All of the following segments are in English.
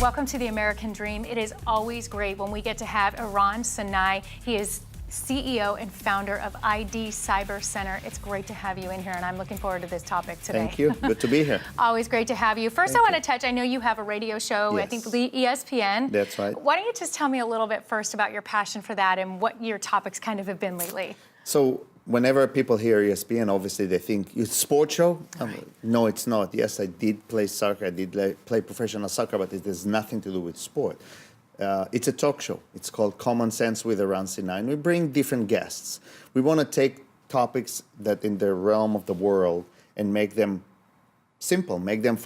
Welcome to the American Dream. It is always great when we get to have Eran Sinai. He is CEO and founder of ID Cyber Center. It's great to have you in here, and I'm looking forward to this topic today. Thank you. Good to be here. Always great to have you. First, I want to touch, I know you have a radio show, Yes. I think ESPN. That's right. Why don't you just tell me a little bit first about your passion for that and what your topics kind of have been lately? So whenever people hear ESPN, obviously they think it's a sports show. No, it's not. Yes, I did play soccer. I did play professional soccer, but it has nothing to do with sport. It's a talk show. It's called Common Sense with Eran Sinai, and we bring different guests. We want to take topics that in the realm of the world and make them simple, make them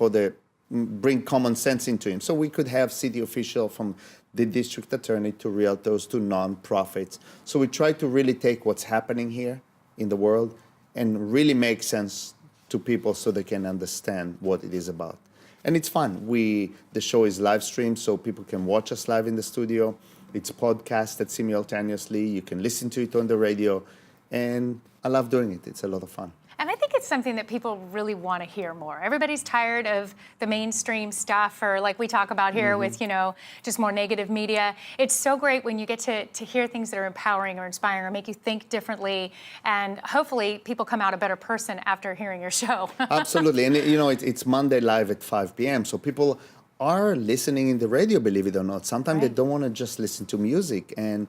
bring common sense into him. So we could have city official from the district attorney to realtors to nonprofits. So we try to really take what's happening here in the world and really make sense to people so they can understand what it is about. And it's fun. The show is live streamed, so people can watch us live in the studio. It's podcasted simultaneously. You can listen to it on the radio. And I love doing it. It's a lot of fun. And I think it's something that people really want to hear more. Everybody's tired of the mainstream stuff, or like we talk about here with, just more negative media. It's so great when you get to hear things that are empowering or inspiring or make you think differently. And hopefully people come out a better person after hearing your show. Absolutely. And, it's Monday live at 5 p.m. So people are listening in the radio, believe it or not. Sometimes they don't want to just listen to music. And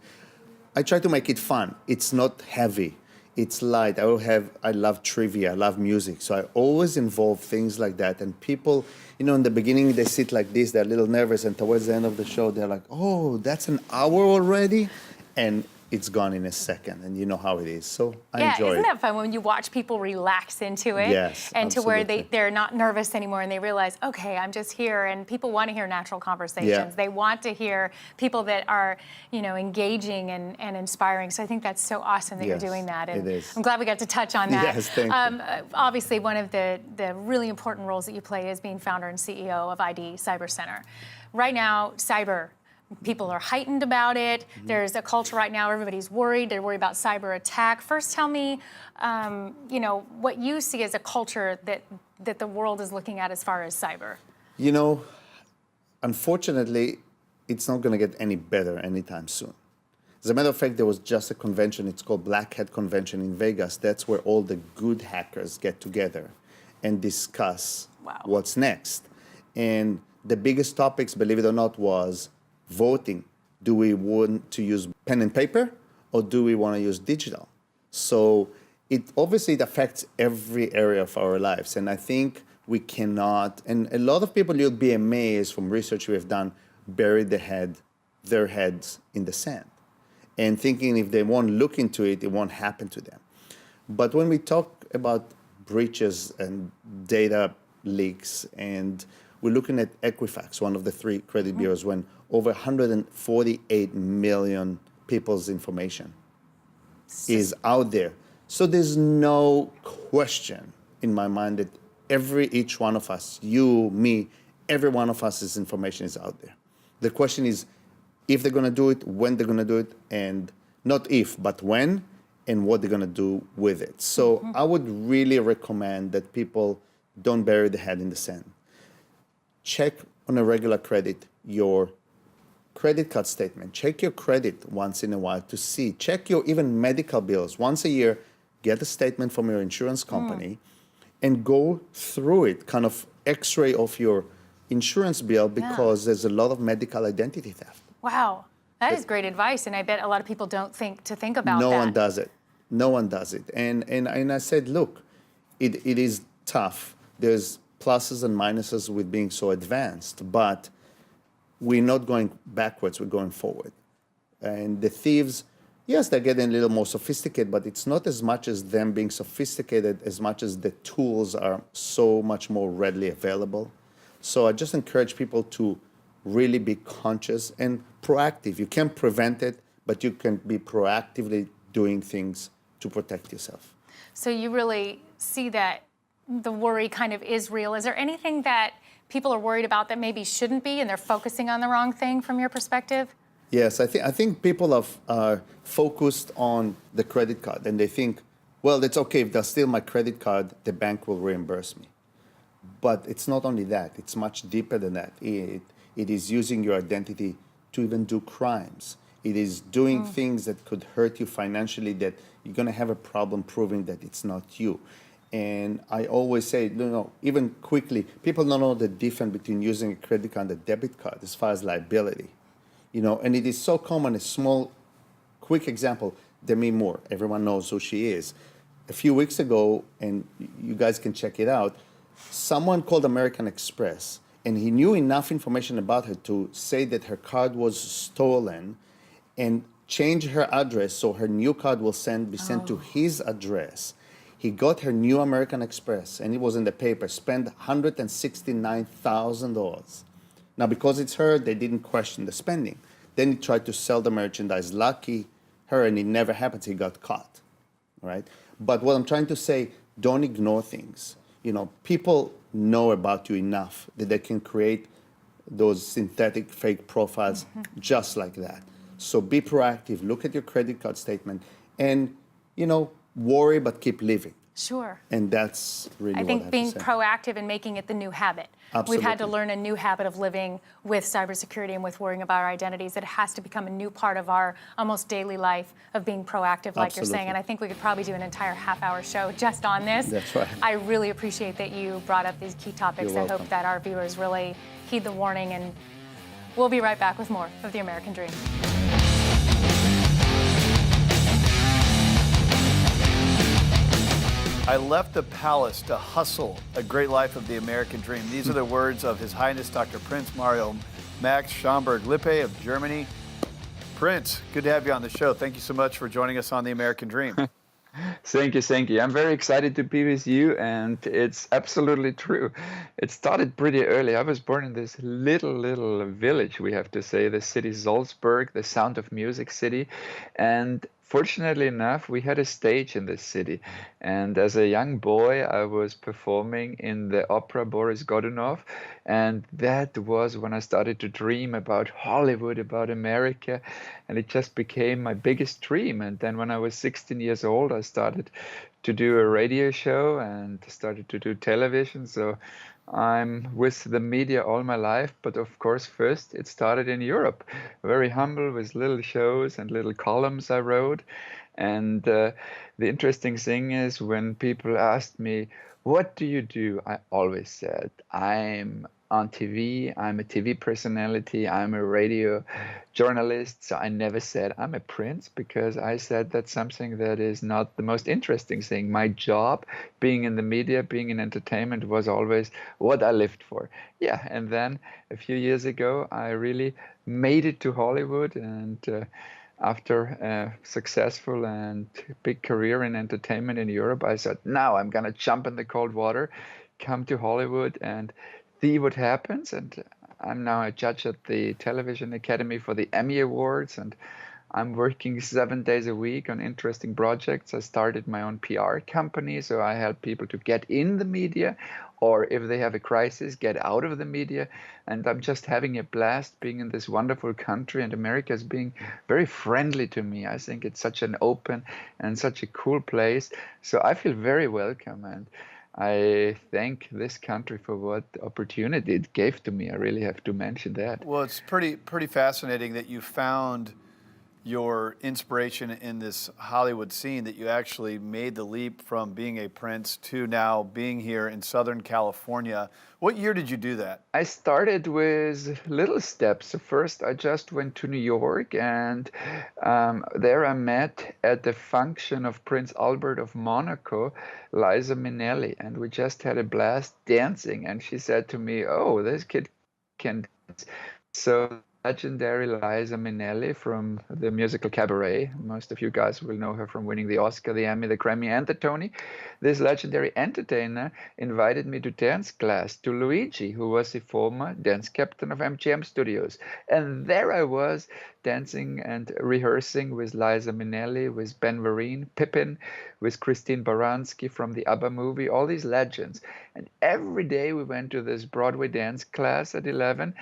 I try to make it fun. It's not heavy. It's light. I love trivia. I love music. So I always involve things like that. And people, in the beginning, they sit like this. They're a little nervous. And towards the end of the show, they're like, oh, that's an hour already? And it's gone in a second. And you know how it is. So I enjoy it. Isn't that fun when you watch people relax into it? Yes, and absolutely. to where they're not nervous anymore and they realize, okay, I'm just here. And people want to hear natural conversations. Yeah. They want to hear people that are, engaging and inspiring. So I think that's so awesome that you're doing that. And it is. I'm glad we got to touch on that. Yes, thank you. Obviously, one of the really important roles that you play is being founder and CEO of ID Cyber Center. Right now, cyber, people are heightened about it. There's a culture right now, everybody's worried. They're worried about cyber attack. First, tell me, what you see as a culture that the world is looking at as far as cyber. Unfortunately, it's not going to get any better anytime soon. As a matter of fact, there was just a convention. It's called Black Hat Convention in Vegas. That's where all the good hackers get together and discuss what's next. And the biggest topics, believe it or not, was voting. Do we want to use pen and paper or do we want to use digital? So it affects every area of our lives. And I think we cannot, and a lot of people, you'll be amazed from research we have done, bury their heads in the sand and thinking if they won't look into it, it won't happen to them. But when we talk about breaches and data leaks, and we're looking at Equifax, one of the 3 credit bureaus, when over 148 million people's information is out there. So there's no question in my mind that each one of us, you, me, every one of us' information is out there. The question is if they're going to do it, when they're going to do it, and not if, but when, and what they're going to do with it. So I would really recommend that people don't bury their head in the sand. Check on a regular credit your credit card statement. Check your credit once in a while to see. Check your even medical bills. Once a year, get a statement from your insurance company and go through it, kind of x-ray of your insurance bill, because there's a lot of medical identity theft. Wow, that is great advice. And I bet a lot of people don't think about that. No one does it. No one does it. And I said, look, it is tough. There's pluses and minuses with being so advanced, but we're not going backwards, we're going forward. And the thieves, yes, they're getting a little more sophisticated, but it's not as much as them being sophisticated as much as the tools are so much more readily available. So I just encourage people to really be conscious and proactive. You can't prevent it, but you can be proactively doing things to protect yourself. So you really see that the worry kind of is real. Is there anything that people are worried about that maybe shouldn't be and they're focusing on the wrong thing from your perspective? Yes, I think people are focused on the credit card and they think, well, it's okay, if they'll steal my credit card, the bank will reimburse me. But it's not only that, it's much deeper than that. It is using your identity to even do crimes. It is doing things that could hurt you financially, that you're going to have a problem proving that it's not you. And I always say, no, even quickly, people don't know the difference between using a credit card and a debit card as far as liability. And it is so common. A small, quick example, Demi Moore, everyone knows who she is. A few weeks ago, and you guys can check it out, someone called American Express, and he knew enough information about her to say that her card was stolen and change her address so her new card will be sent to his address. He got her new American Express, and it was in the paper, spent $169,000. Now, because it's her, they didn't question the spending. Then he tried to sell the merchandise. Lucky her, and it never happened. He got caught, right? But what I'm trying to say, don't ignore things. People know about you enough that they can create those synthetic fake profiles just like that. So be proactive, look at your credit card statement, and, worry but keep living. Sure. And that's really I what I think have being to say. proactive and making it the new habit. Absolutely. We've had to learn a new habit of living with cybersecurity and with worrying about our identities. It has to become a new part of our almost daily life of being proactive, like you're saying. Absolutely. And I think we could probably do an entire half-hour show just on this. That's right. I really appreciate that you brought up these key topics. You're I hope welcome. that our viewers really heed the warning, and we'll be right back with more of The American Dream. I left the palace to hustle a great life of the American dream. These are the words of His Highness Dr. Prince Mario Max Schaumburg-Lippe of Germany. Prince, good to have you on the show. Thank you so much for joining us on the American Dream. Thank you. I'm very excited to be with you, and it's absolutely true. It started pretty early. I was born in this little village, we have to say, the city Salzburg, the Sound of Music city, and fortunately enough, we had a stage in this city. And as a young boy, I was performing in the opera Boris Godunov. And that was when I started to dream about Hollywood, about America. And it just became my biggest dream. And then when I was 16 years old, I started to do a radio show and started to do television. So I'm with the media all my life, but of course, first it started in Europe. Very humble with little shows and little columns I wrote. And the interesting thing is when people asked me, what do you do? I always said, I'm on TV, I'm a TV personality, I'm a radio journalist. So I never said I'm a prince, because I said that's something that is not the most interesting thing. My job, being in the media, being in entertainment, was always what I lived for. Yeah, and then a few years ago, I really made it to Hollywood, and after a successful and big career in entertainment in Europe, I said, now I'm going to jump in the cold water, come to Hollywood and see what happens. And I'm now a judge at the Television Academy for the Emmy Awards, and I'm working 7 days a week on interesting projects. I started my own PR company, so I help people to get in the media, or if they have a crisis, get out of the media. And I'm just having a blast being in this wonderful country, and America is being very friendly to me. I think it's such an open and such a cool place. So I feel very welcome, and I thank this country for what opportunity it gave to me. I really have to mention that. Well, it's pretty fascinating that you found your inspiration in this Hollywood scene, that you actually made the leap from being a prince to now being here in Southern California. What year did you do that? I started with little steps. So first, I just went to New York, and there I met at the function of Prince Albert of Monaco, Liza Minnelli, and we just had a blast dancing. And she said to me, "Oh, this kid can dance." So legendary Liza Minnelli from the musical Cabaret. Most of you guys will know her from winning the Oscar, the Emmy, the Grammy, and the Tony. This legendary entertainer invited me to dance class to Luigi, who was the former dance captain of MGM Studios. And there I was dancing and rehearsing with Liza Minnelli, with Ben Vereen, Pippin, with Christine Baranski from the ABBA movie, all these legends. And every day we went to this Broadway dance class at 11.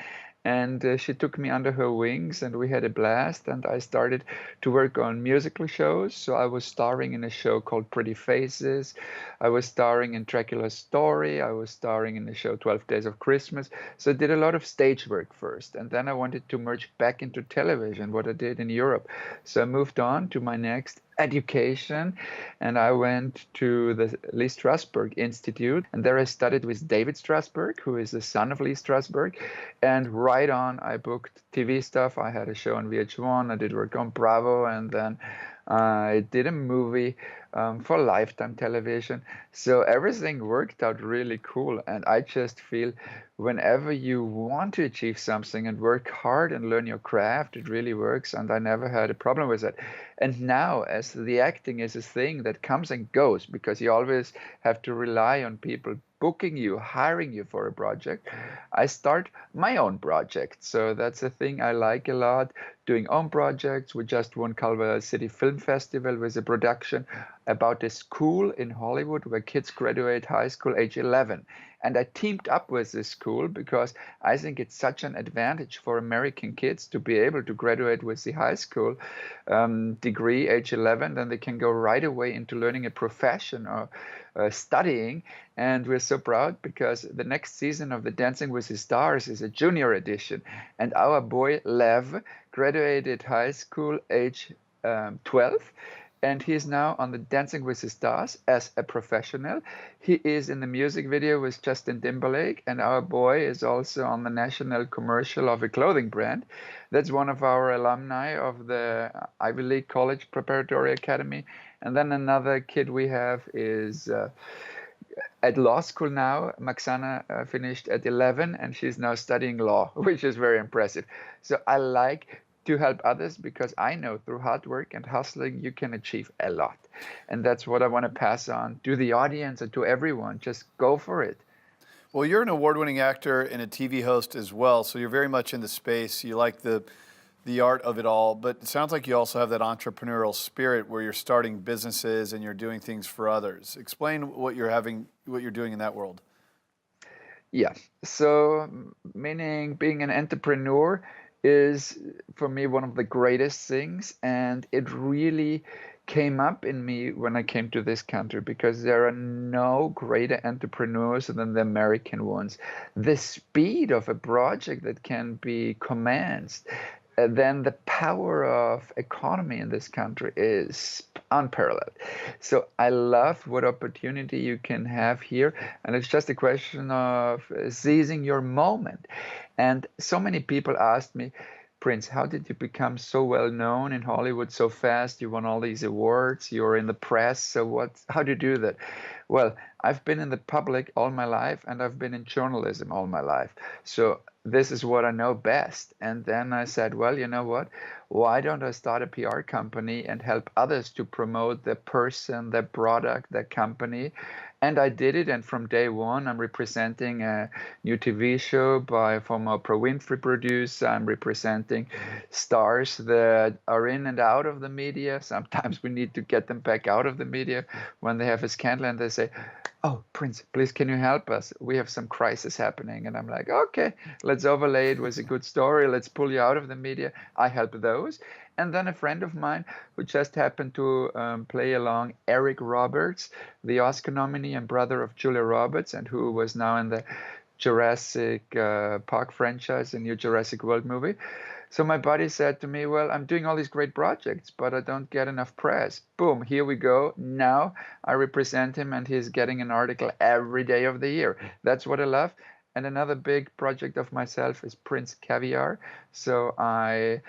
And she took me under her wings, and we had a blast. And I started to work on musical shows. So I was starring in a show called Pretty Faces. I was starring in Dracula's Story. I was starring in the show 12 Days of Christmas. So I did a lot of stage work first. And then I wanted to merge back into television, what I did in Europe. So I moved on to my next education, and I went to the Lee Strasberg Institute, and there I studied with David Strasberg, who is the son of Lee Strasberg. And right on, I booked TV stuff. I had a show on VH1, I did work on Bravo, and then I did a movie for Lifetime television. So everything worked out really cool, and I just feel whenever you want to achieve something and work hard and learn your craft, it really works, and I never had a problem with it. And now, as the acting is a thing that comes and goes, because you always have to rely on people booking you, hiring you for a project, I start my own project. So that's a thing I like a lot, doing own projects. We just won Culver City Film Festival with a production about a school in Hollywood where kids graduate high school age 11. And I teamed up with this school because I think it's such an advantage for American kids to be able to graduate with the high school degree age 11. Then they can go right away into learning a profession or studying. And we're so proud because the next season of the Dancing with the Stars is a junior edition. And our boy Lev graduated high school age 12. And he's now on the Dancing with the Stars as a professional. He is in the music video with Justin Timberlake, and our boy is also on the national commercial of a clothing brand. That's one of our alumni of the Ivy League College Preparatory Academy. And then another kid we have is at law school now. Maxana finished at 11, and she's now studying law, which is very impressive. So I like to help others because I know through hard work and hustling you can achieve a lot. And that's what I want to pass on to the audience and to everyone. Just go for it. Well, you're an award-winning actor and a TV host as well, so you're very much in the space. You like the art of it all, but it sounds like you also have that entrepreneurial spirit where you're starting businesses and you're doing things for others. Explain what you're doing in that world. Yeah, so meaning being an entrepreneur is for me one of the greatest things, and it really came up in me when I came to this country because there are no greater entrepreneurs than the American ones. The speed of a project that can be commenced, then the power of economy in this country is unparalleled. So I love what opportunity you can have here, and it's just a question of seizing your moment. And so many people asked me, Prince, how did you become so well known in Hollywood so fast? You won all these awards, you're in the press, so how do you do that? Well, I've been in the public all my life, and I've been in journalism all my life. So this is what I know best. And then I said, well, you know what? Why don't I start a PR company and help others to promote their person, their product, their company? And I did it, and from day one, I'm representing a new TV show by a former Oprah Winfrey producer. I'm representing stars that are in and out of the media. Sometimes we need to get them back out of the media when they have a scandal and they say, oh, Prince, please, can you help us? We have some crisis happening. And I'm like, okay, let's overlay it with a good story. Let's pull you out of the media. I help those. And then a friend of mine who just happened to play along, Eric Roberts, the Oscar nominee and brother of Julia Roberts, and who was now in the Jurassic Park franchise, a new Jurassic World movie. So my buddy said to me, well, I'm doing all these great projects, but I don't get enough press. Boom, here we go. Now I represent him, and he's getting an article every day of the year. That's what I love. And another big project of myself is Prince Caviar. So I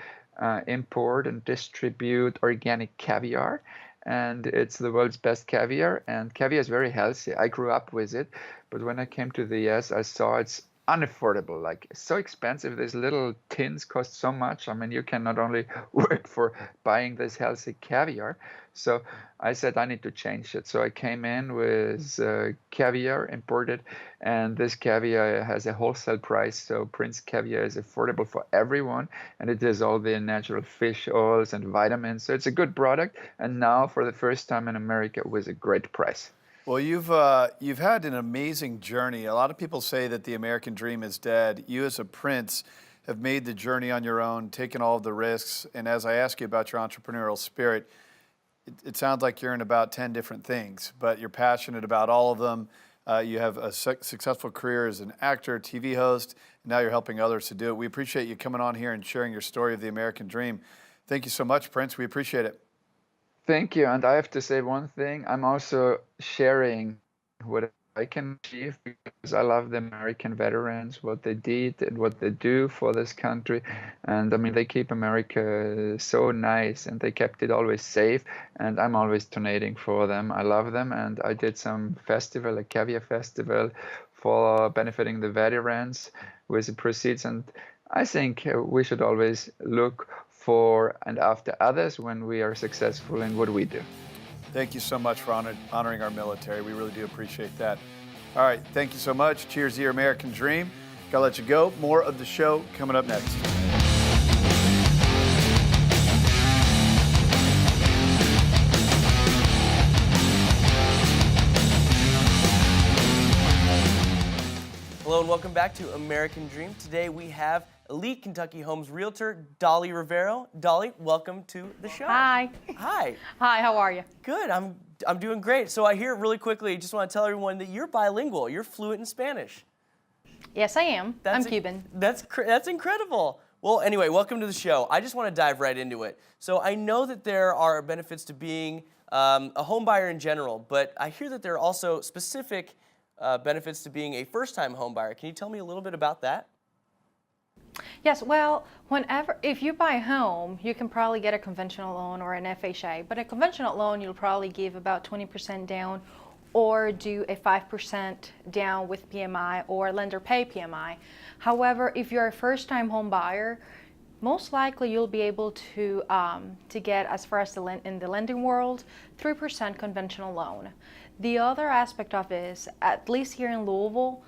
import and distribute organic caviar, and it's the world's best caviar, and caviar is very healthy. I grew up with it, but when I came to the US, I saw it's unaffordable, like so expensive. These little tins cost so much. I mean, you can not only work for buying this healthy caviar. So I said I need to change it. So I came in with caviar imported, and this caviar has a wholesale price. So Prince Caviar is affordable for everyone, and it has all the natural fish oils and vitamins. So it's a good product, and now for the first time in America with a great price. Well, you've had an amazing journey. A lot of people say that the American dream is dead. You as a prince have made the journey on your own, taken all of the risks. And as I ask you about your entrepreneurial spirit, it sounds like you're in about 10 different things, but you're passionate about all of them. You have a successful career as an actor, TV host, and now you're helping others to do it. We appreciate you coming on here and sharing your story of the American dream. Thank you so much, Prince. We appreciate it. Thank you. And I have to say one thing. I'm also sharing what I can achieve because I love the American veterans, what they did and what they do for this country. And I mean, they keep America so nice and they kept it always safe. And I'm always donating for them. I love them. And I did some festival, a caviar festival for benefiting the veterans with the proceeds. And I think we should always look for and after others when we are successful in what we do. Thank you so much for honoring our military. We really do appreciate that. All right, thank you so much. Cheers to your American dream. Gotta let you go. More of the show coming up next. Hello and welcome back to American Dream. Today we have elite Kentucky Homes realtor Dolly Rivero. Dolly, welcome to the show. Hi. Hi. Hi, how are you? Good. I'm doing great. So I hear really quickly, just want to tell everyone that you're bilingual. You're fluent in Spanish. Yes, I am. I'm Cuban. That's incredible. Well, anyway, welcome to the show. I just want to dive right into it. So I know that there are benefits to being a home buyer in general, but I hear that there are also specific benefits to being a first-time home buyer. Can you tell me a little bit about that? Yes, well, if you buy a home, you can probably get a conventional loan or an FHA, but a conventional loan, you'll probably give about 20% down or do a 5% down with PMI or lender pay PMI. However, if you're a first-time home buyer, most likely you'll be able to get, as far as in the lending world, 3% conventional loan. The other aspect of it is, at least here in Louisville,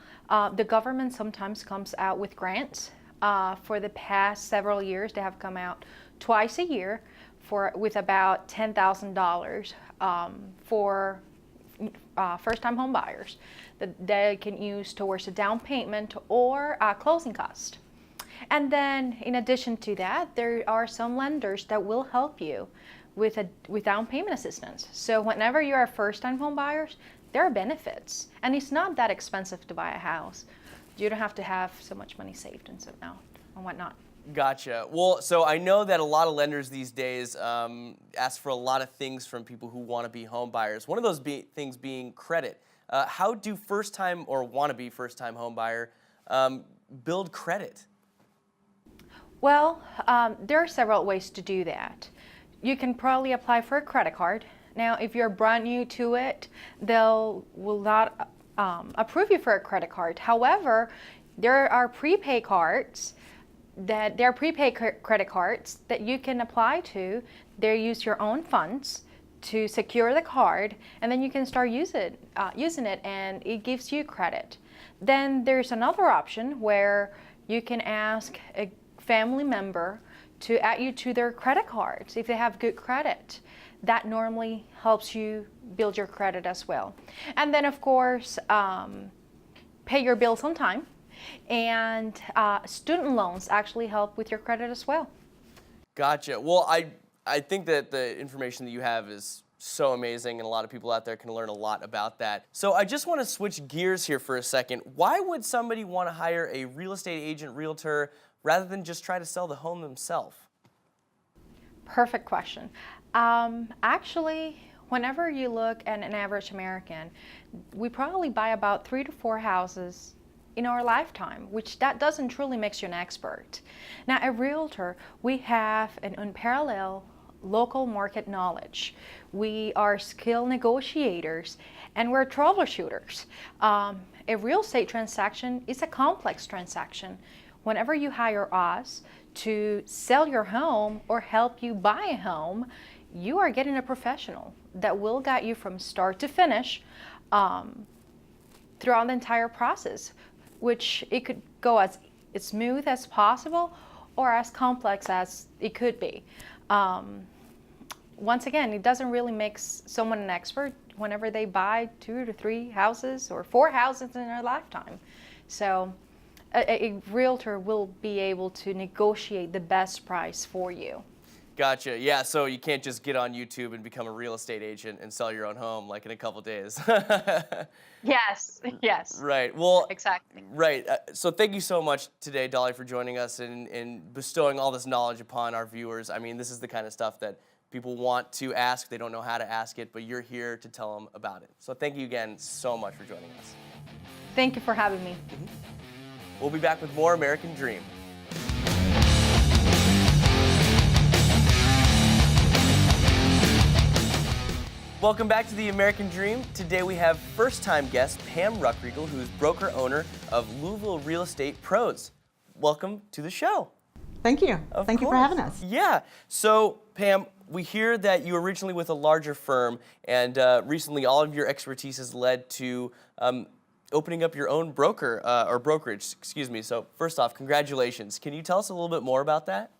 the government sometimes comes out with grants. For the past several years, they have come out twice a year with about $10,000 for first-time home buyers that they can use towards a down payment or closing cost. And then, in addition to that, there are some lenders that will help you with down payment assistance. So whenever you're a first-time home buyers, there are benefits, and it's not that expensive to buy a house. You don't have to have so much money saved and whatnot. Gotcha. Well, so I know that a lot of lenders these days ask for a lot of things from people who want to be home buyers. One of those things being credit. How do first-time or wannabe first-time home buyer build credit? Well, there are several ways to do that. You can probably apply for a credit card. Now, if you're brand new to it, will not approve you for a credit card. However, there are prepaid credit cards that you can apply to. They use your own funds to secure the card, and then you can start using it, and it gives you credit. Then there's another option where you can ask a family member to add you to their credit cards if they have good credit. That normally helps you build your credit as well. And then, of course, pay your bills on time. And student loans actually help with your credit as well. Gotcha. Well, I think that the information that you have is so amazing, and a lot of people out there can learn a lot about that. So I just want to switch gears here for a second. Why would somebody want to hire a real estate agent, realtor, rather than just try to sell the home themselves? Perfect question. Actually, whenever you look at an average American, we probably buy about 3 to 4 houses in our lifetime, which that doesn't truly make you an expert. Now, a realtor, we have an unparalleled local market knowledge. We are skilled negotiators, and we're troubleshooters. A real estate transaction is a complex transaction. Whenever you hire us to sell your home or help you buy a home, you are getting a professional that will guide you from start to finish throughout the entire process, which it could go as smooth as possible or as complex as it could be. Once again, it doesn't really make someone an expert whenever they buy 2 to 3 houses or 4 houses in their lifetime. So a realtor will be able to negotiate the best price for you. Gotcha. Yeah, so you can't just get on YouTube and become a real estate agent and sell your own home like in a couple days. Yes, yes. Right. Well, Exactly. right. So thank you so much today, Dolly, for joining us and bestowing all this knowledge upon our viewers. I mean, this is the kind of stuff that people want to ask. They don't know how to ask it, but you're here to tell them about it. So thank you again so much for joining us. Thank you for having me. We'll be back with more American Dream. Welcome back to the American Dream. Today we have first-time guest Pam Ruckriegel, who is broker-owner of Louisville Real Estate Pros. Welcome to the show. Thank you. Thank you for having us. Yeah. So, Pam, we hear that you were originally with a larger firm, and recently all of your expertise has led to opening up your own brokerage, excuse me. So, first off, congratulations. Can you tell us a little bit more about that?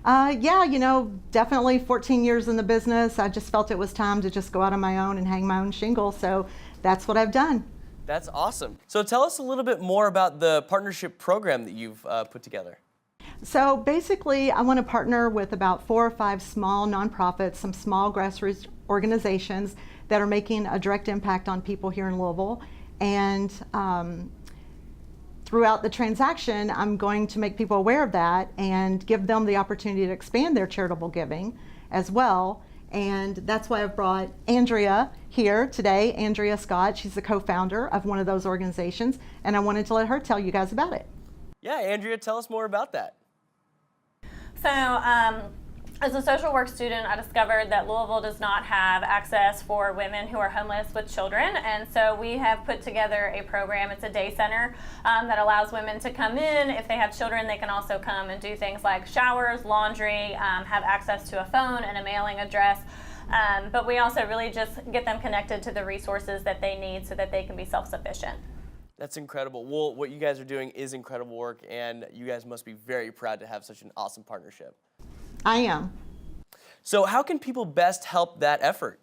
Yeah, you know, definitely 14 years in the business. I just felt it was time to just go out on my own and hang my own shingle. So that's what I've done. That's awesome. So tell us a little bit more about the partnership program that you've put together. So basically, I want to partner with about 4 or 5 small nonprofits, some small grassroots organizations that are making a direct impact on people here in Louisville. And throughout the transaction, I'm going to make people aware of that and give them the opportunity to expand their charitable giving as well. And that's why I've brought Andrea here today, Andrea Scott. She's the co-founder of one of those organizations, and I wanted to let her tell you guys about it. Yeah, Andrea, tell us more about that. So, as a social work student, I discovered that Louisville does not have access for women who are homeless with children, and so we have put together a program. It's a day center that allows women to come in. If they have children, they can also come and do things like showers, laundry, have access to a phone and a mailing address. But we also really just get them connected to the resources that they need so that they can be self-sufficient. That's incredible. Well, what you guys are doing is incredible work, and you guys must be very proud to have such an awesome partnership. I am. So how can people best help that effort?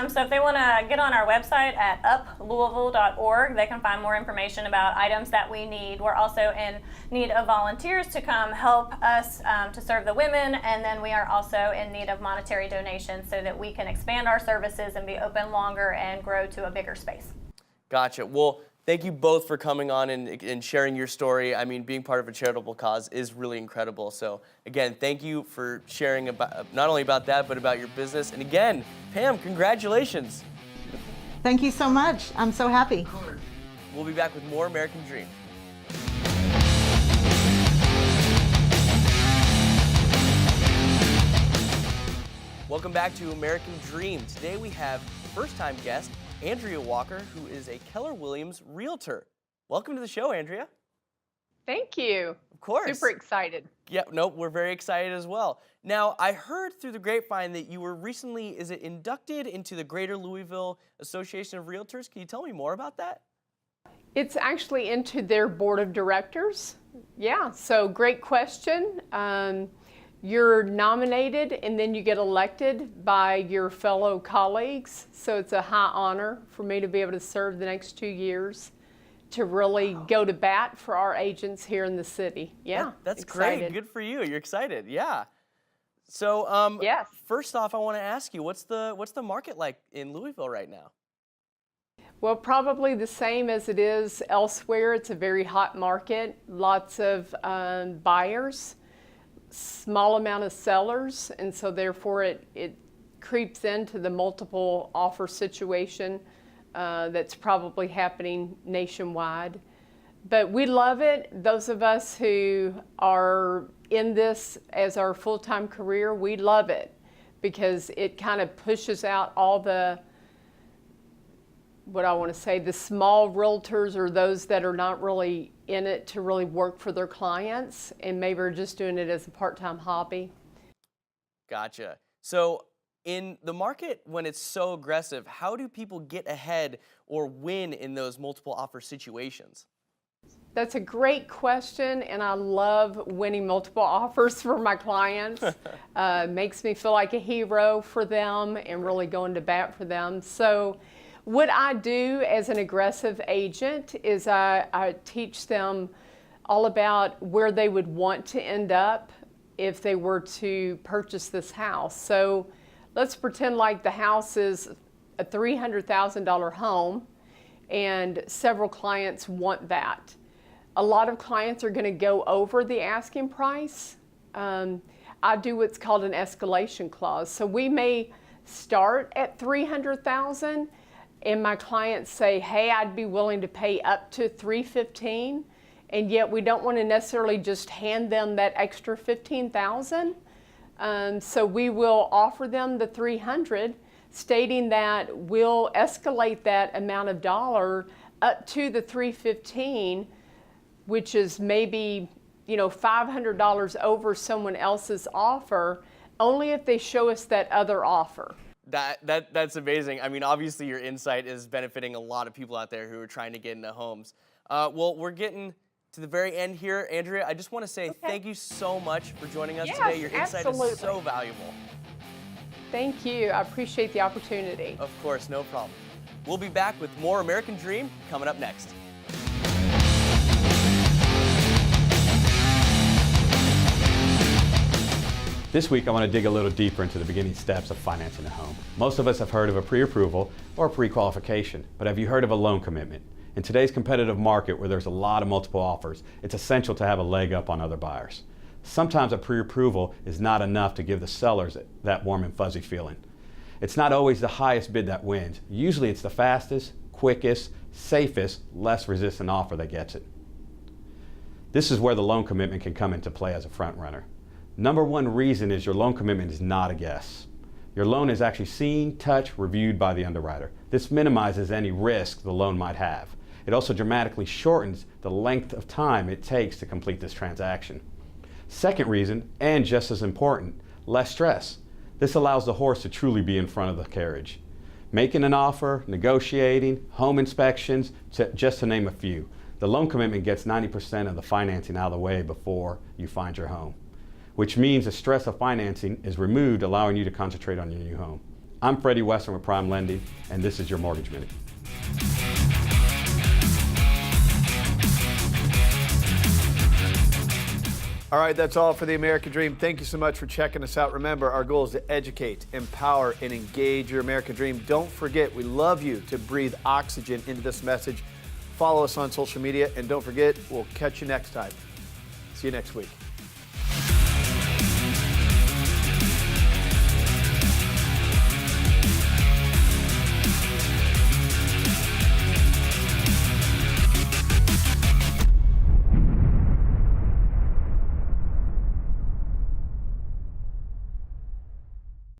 So if they want to get on our website at uplouisville.org, they can find more information about items that we need. We're also in need of volunteers to come help us to serve the women, and then we are also in need of monetary donations so that we can expand our services and be open longer and grow to a bigger space. Gotcha. Well, thank you both for coming on and sharing your story. I mean, being part of a charitable cause is really incredible. So again, thank you for sharing about not only about that, but about your business. And again, Pam, congratulations. Thank you so much. I'm so happy. We'll be back with more American Dream. Welcome back to American Dream. Today we have first-time guest Andrea Walker, who is a Keller Williams realtor. Welcome to the show, Andrea. Thank you. Of course. Super excited. Yeah, nope, we're very excited as well. Now, I heard through the grapevine that you were recently, is it inducted into the Greater Louisville Association of Realtors? Can you tell me more about that? It's actually into their board of directors. Yeah, so great question. You're nominated and then you get elected by your fellow colleagues. So it's a high honor for me to be able to serve the next 2 years to really go to bat for our agents here in the city. Yeah, that's excited. Great. Good for you. You're excited. Yeah. So yes. First off, I want to ask you, what's the market like in Louisville right now? Well, probably the same as it is elsewhere. It's a very hot market. Lots of buyers. Small amount of sellers, and so therefore it creeps into the multiple offer situation that's probably happening nationwide. But we love it. Those of us who are in this as our full-time career, we love it because it kind of pushes out all the, what I want to say, the small realtors or those that are not really in it to really work for their clients and maybe are just doing it as a part-time hobby. Gotcha. So in the market, when it's so aggressive, how do people get ahead or win in those multiple offer situations? That's a great question, and I love winning multiple offers for my clients. Makes me feel like a hero for them and really going to bat for them. So What I do as an aggressive agent is I teach them all about where they would want to end up if they were to purchase this house. So let's pretend like the house is a $300,000 home and several clients want that. A lot of clients are going to go over the asking price. I do what's called an escalation clause. So we may start at $300,000 and my clients say, hey, I'd be willing to pay up to $315,000, and yet we don't want to necessarily just hand them that extra $15,000. So we will offer them the $300,000, stating that we'll escalate that amount of dollar up to the $315,000, which is maybe $500 over someone else's offer, only if they show us that other offer. That's amazing. I mean, obviously your insight is benefiting a lot of people out there who are trying to get into homes. Well, we're getting to the very end here. Andrea, I just want to say thank you so much for joining us today. Your insight is so valuable. Thank you. I appreciate the opportunity. Of course, no problem. We'll be back with more American Dream coming up next. This week, I want to dig a little deeper into the beginning steps of financing a home. Most of us have heard of a pre-approval or pre-qualification, but have you heard of a loan commitment? In today's competitive market where there's a lot of multiple offers, it's essential to have a leg up on other buyers. Sometimes a pre-approval is not enough to give the sellers that warm and fuzzy feeling. It's not always the highest bid that wins. Usually it's the fastest, quickest, safest, less resistant offer that gets it. This is where the loan commitment can come into play as a front runner. Number one reason is your loan commitment is not a guess. Your loan is actually seen, touched, reviewed by the underwriter. This minimizes any risk the loan might have. It also dramatically shortens the length of time it takes to complete this transaction. Second reason, and just as important, less stress. This allows the horse to truly be in front of the carriage. Making an offer, negotiating, home inspections, just to name a few. The loan commitment gets 90% of the financing out of the way before you find your home, which means the stress of financing is removed, allowing you to concentrate on your new home. I'm Freddy Western with Prime Lending, and this is your Mortgage Minute. All right, that's all for the American Dream. Thank you so much for checking us out. Remember, our goal is to educate, empower, and engage your American Dream. Don't forget, we love you to breathe oxygen into this message. Follow us on social media, and don't forget, we'll catch you next time. See you next week.